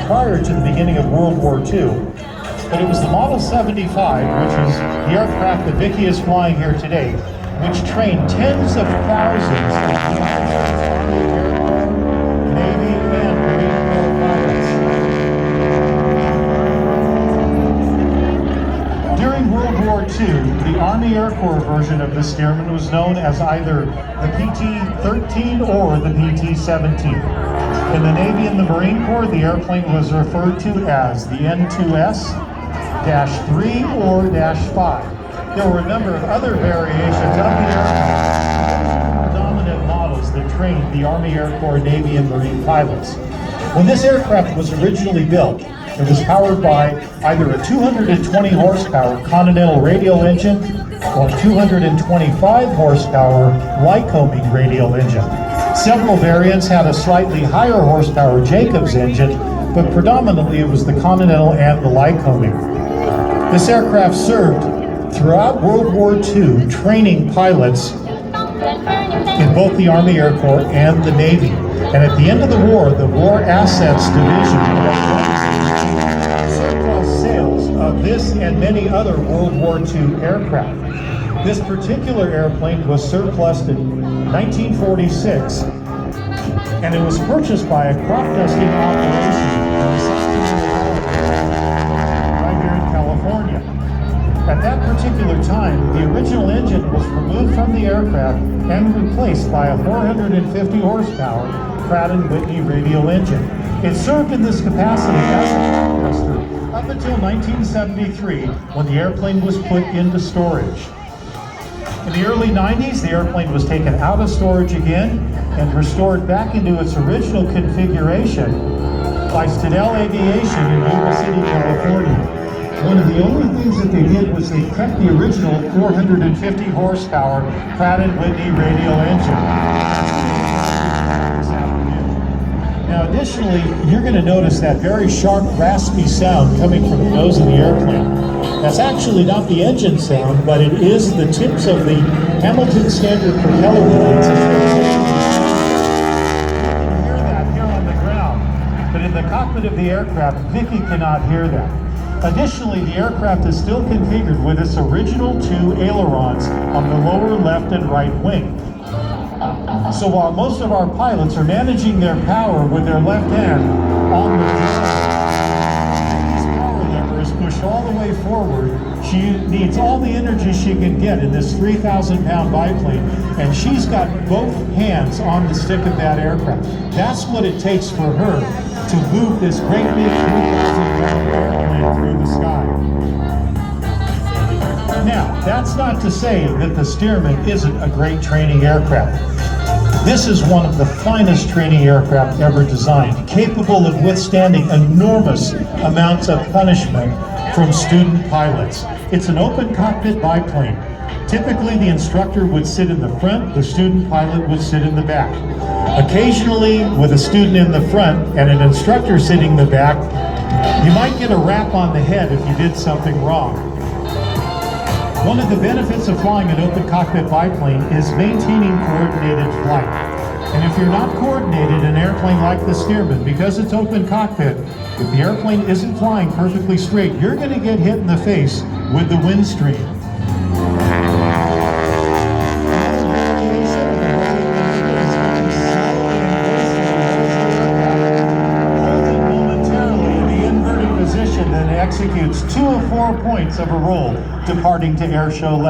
prior to the beginning of World War II. But it was the Model 75, which is the aircraft that Vicky is flying here today, which trained tens of thousands of Navy and Marine Corps pilots. During World War II, the Army Air Corps version of the Stearman was known as either the PT-13 or the PT-17. In the Navy and the Marine Corps, the airplane was referred to as the N2S, -3 or -5. There were a number of other variations of the aircraft, dominant models that trained the Army Air Corps, Navy, and Marine pilots. When this aircraft was originally built, it was powered by either a 220 horsepower Continental radial engine or 225 horsepower Lycoming radial engine. Several variants had a slightly higher horsepower Jacobs engine, but predominantly it was the Continental and the Lycoming. This aircraft served throughout World War II, training pilots in both the Army Air Corps and the Navy. And at the end of the war, the War Assets Division surplus sales of this and many other World War II aircraft. This particular airplane was surplused in 1946, and it was purchased by a crop dusting operation right here in California. At that particular time, the original engine was removed from the aircraft and replaced by a 450 horsepower Pratt & Whitney radial engine. It served in this capacity as a crop duster up until 1973, when the airplane was put into storage. In the early 90s, the airplane was taken out of storage again and restored back into its original configuration by Stedell Aviation in Yuba City, California. One of the only things that they did was they kept the original 450 horsepower Pratt & Whitney radial engine. Now additionally, you're going to notice that very sharp, raspy sound coming from the nose of the airplane. That's actually not the engine sound, but it is the tips of the Hamilton Standard propeller blades. You can hear that here on the ground, but in the cockpit of the aircraft, Vicky cannot hear that. Additionally, the aircraft is still configured with its original two ailerons on the lower left and right wing. So while most of our pilots are managing their power with their left hand on the power lever is pushed all the way forward, she needs all the energy she can get in this 3,000-pound biplane, and she's got both hands on the stick of that aircraft. That's what it takes for her to move this great big 3,000-pound airplane through the sky. Now, that's not to say that the Stearman isn't a great training aircraft. This is one of the finest training aircraft ever designed, capable of withstanding enormous amounts of punishment from student pilots. It's an open cockpit biplane. Typically, the instructor would sit in the front, the student pilot would sit in the back. Occasionally, with a student in the front and an instructor sitting in the back, you might get a rap on the head if you did something wrong. One of the benefits of flying an open cockpit biplane is maintaining coordinated flight. And if you're not coordinated in an airplane like the Stearman, because it's open cockpit, if the airplane isn't flying perfectly straight, you're going to get hit in the face with the wind stream. Executes 2 of 4 points of a roll, departing to airshow left.